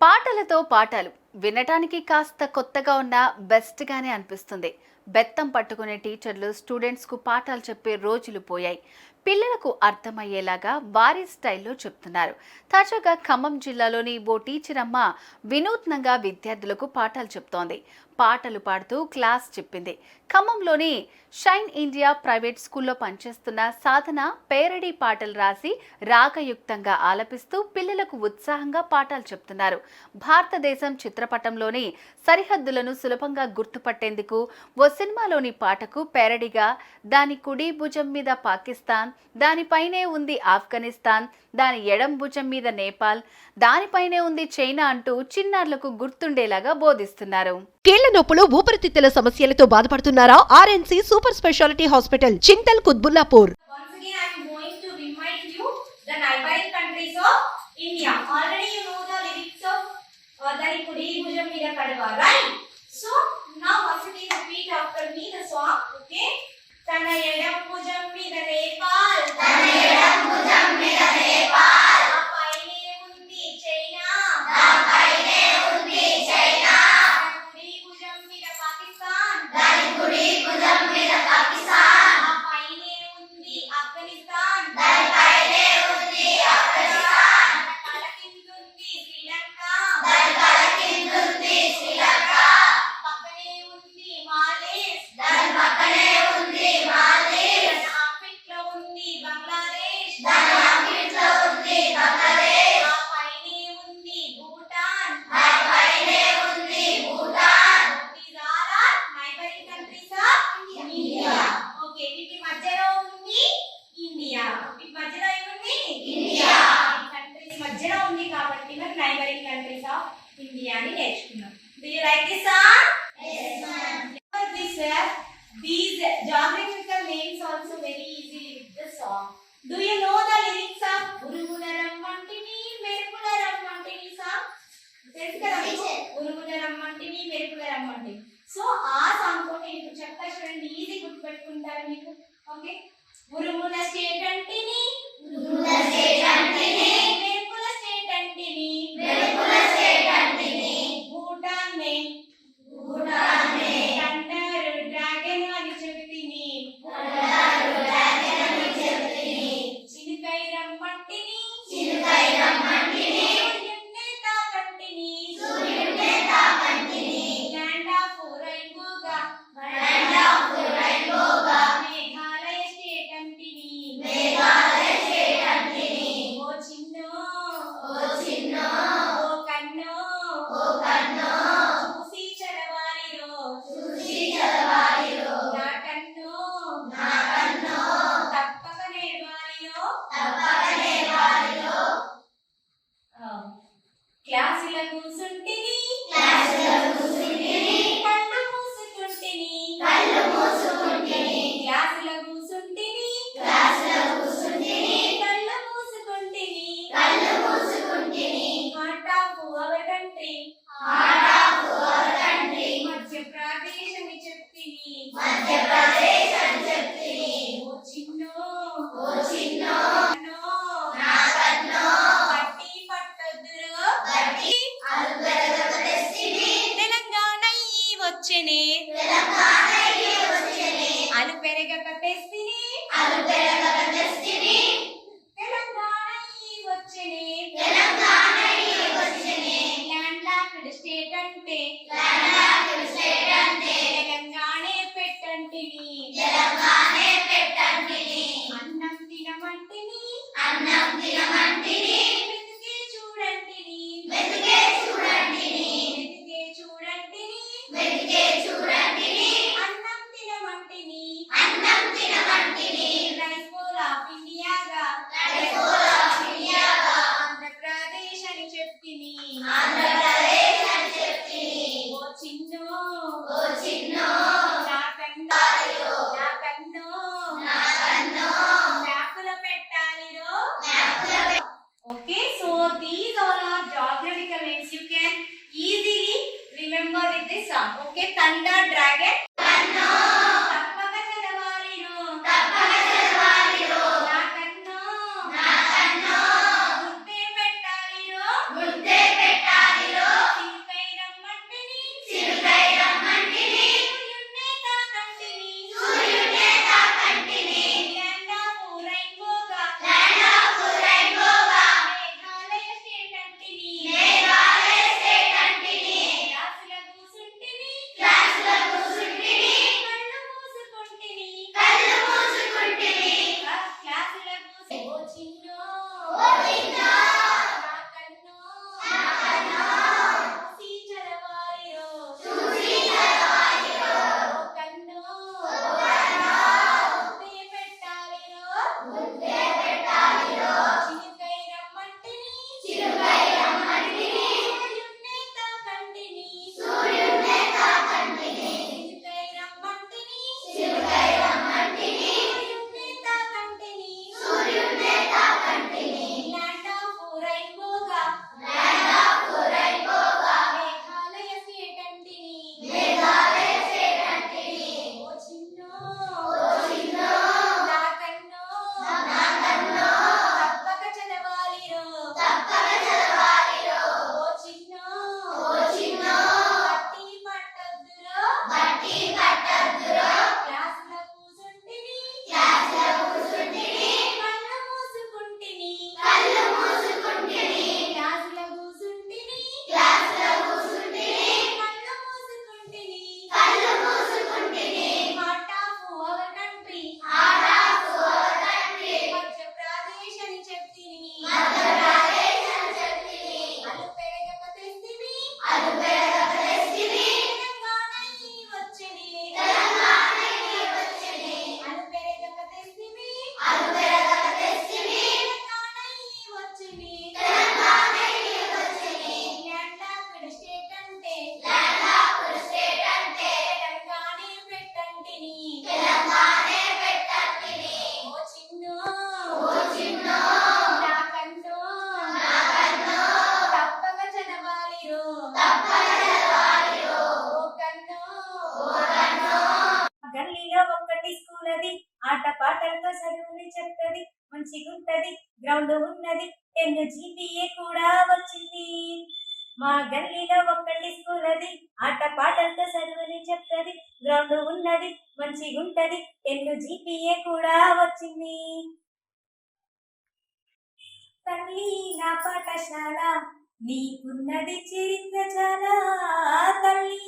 పాటలతో పాటలు వినటానికి కాస్త కొత్తగా ఉన్న బెస్ట్ గానే అనిపిస్తుంది. బెత్తం పట్టుకునే టీచర్లు స్టూడెంట్స్ కు పాఠాలు చెప్పే రోజులు పోయాయి. పిల్లలకు అర్థమయ్యేలాగా వారి స్టైల్లో చెప్తున్నారు. తాజాగా ఖమ్మం జిల్లాలోని ఓ టీచర్ అమ్మ వినూత్నంగా విద్యార్థులకు పాఠాలు చెప్తోంది. పాటలు పాడుతూ క్లాస్ చెప్పింది. ఖమ్మంలోని షైన్ ఇండియా ప్రైవేట్ స్కూల్లో పనిచేస్తున్న సాధన పేరడీ పాటలు రాసి రాగయుక్తంగా ఆలపిస్తూ పిల్లలకు ఉత్సాహంగా పాఠాలు చెప్తున్నారు. భారతదేశం చిత్రపటంలోని సరిహద్దులను సులభంగా గుర్తుపట్టేందుకు ఓ సినిమాలోని పాటకు పేరడీగా దాని కుడి భుజం మీద పాకిస్తాన్, దానిపైనే ఉంది ఆఫ్ఘనిస్తాన్, దాని ఎడం భుజం మీద నేపాల్, దానిపైనే ఉంది చైనా అంటూ చిన్నారులకు గుర్తుండేలాగా బోధిస్తున్నారు. కీళ్ల నొప్పులు, ఊపిరితిత్తుల సమస్యలతో బాధపడుతున్నారా? RNC super speciality hospital, Chintal Quthbullapur. Once again, I am going to remind you the neighboring countries of India. Already you know the lyrics of Dari Kudi Bhujam Mida Kadava, right? So now once again repeat after me the song, okay? Tana Edam Bhujam Mida Nepal, Tana Edam Bhujam Mida Nepal, Apaine Undi China, Apaine Undi China, Kudi Bhujam Mida Pakistan, Dari Kudi Bhujam Mida Pakistan, Apaine Undi Afghanistan, Dari Paine Undi Afghanistan, Kalakindi Sri Lanka, Dari Kalakindi Sri Lanka, Pakkane Undi Maldives, Dari Pakkane Undi Maldives, Africa Undi Bangladesh, Dari Africa Undi Bangladesh, Apaine Undi Bhutan, Dari Paine Undi Bhutan. These are our neighboring countries of India. Okay, వీటి మధ్యలో ఉంది India. వీటి మధ్యలో ఏముంది? India. ఈ countries మధ్యలో ఉంది కాబట్టి మరి నైబరింగ్ కంట్రీస్ ఆఫ్ ఇండియా అని నేర్చుకున్నాం. Do you like this song? Yes, ma'am. These geographical names also very easily with the song. Do you know the lyrics of Urugularam Mantini Merpularam Mantini song? తెలుసు కదా మీకు? ఉరుగులరం మంటిని మెరుపులరం మంటిని. So ఆ song తో నేను ఇప్పుడు చెప్తా చూడండి, ఈజీ గుర్తు పెట్టుకుంటారు మీకు. ఓకే, ఉరుముల స్టేట్ అంటిని, ఉరుముల స్టేట్ అంటిని, మెరుపుల స్టేట్ అంటిని, మెరుపుల స్టేట్ అంటిని, భూటాన్ నే, భూటాన్ నే, థండర్ డ్రాగన్ అని చెప్తిని, థండర్ డ్రాగన్ అని చెప్తిని, చినుకై రమ్మంటిని, చినుకై రమ్మంటిని, సూర్యుడినే తాకంటిని, సూర్యుడినే తాకంటిని, ల్యాండ్ ఆఫ్ రైన్బోగా, ల్యాండ్ ఆఫ్ రైన్బోగా, మేఘాలయ స్టేట్ అంటిని, మేఘాలయ స్టేట్ అంటిని, ఓ చిన్నో, ఓ చిన్నో, ఓ కన్నో, ఓ కన్నో, చూసి చదవాలిరో, చూసి చదవాలిరో, నా కన్నో, నా కన్నో, తప్పక నేర్వాలిరో, తప్పక నేర్వాలిరో. క్లాసుల కూసుంటిని, క్లాసుల కూసుంటిని, కళ్ళు మూసుకుంటిని, కళ్ళు మూసుకుంటిని, క్లాసుల కూసుంటిని, క్లాసుల కూసుంటిని, కళ్ళు మూసుకుంటిని, కళ్ళు మూసుకుంటిని, heart of our country, heart of our country, Madhya Pradesh అని చెప్తిని, మధ్యప్రదేశ్ అని చెప్తిని, ఓ చిన్నో, ఓ చిన్నో, నా కన్నో, బట్టి పట్టొద్దురో, బట్టి అల్బెరగ తెస్తిని, తెలంగాణ ఈ వచ్చెనే, తెలంగాణ ఈ వచ్చెనే, అలు పెరగక తెస్తిని, అలు పెరగక తెస్తిని, తెలంగాణ ఈ వచ్చెనే, తెలంగాణ ఈ వచ్చెనే, ల్యాండ్ లాక్డ్ స్టేట్ అంటే, ల్యాండ్ లాక్డ్ స్టేట్ అంటే, తెలంగాణే పెట్టంటిని, తెలంగాణే పెట్టంటిని, అన్నం తినమంటిని, అన్నం తినమంటిని, వెతికే చూడంటిని, వెతికే చూడంటిని, వెతికే చూడంటిని, వెతికే చూడంటిని, అన్నం తినమంటిని, అన్నం తినమంటిని, రైస్ బౌల్ ఆఫ్ ఇండియాగా, రైస్ బౌల్ ఆఫ్ ఇండియాగా, ఆంధ్రప్రదేశ్ అని చెప్తిని, ఆంధ్రప్రదేశ్ అని చెప్తిని, ఓ చిన్నో, ఓ చిన్నో, నా కన్నో, నా కన్నో, నా Kanna, మ్యాపుల పెట్టాలిరో, మ్యాపుల. Okay, so these all are geographical names గల్లీలో ఒక్కటి స్కూల్ అది, ఆట పాటలతో చదువుని చెప్తది, మంచిగుంటది, గ్రౌండ్ ఉన్నది, 10 GPA కూడా వచ్చింది. మా గల్లీలో ఒక్కటి స్కూల్ అది, ఆట పాటలతో చదువుని చెప్తది, గ్రౌండ్ ఉన్నది, మంచిగుంటది, 10 GPA కూడా వచ్చింది. తల్లి నా పాఠశాల, నీకున్నది చరిత్ర చాలా, తల్లి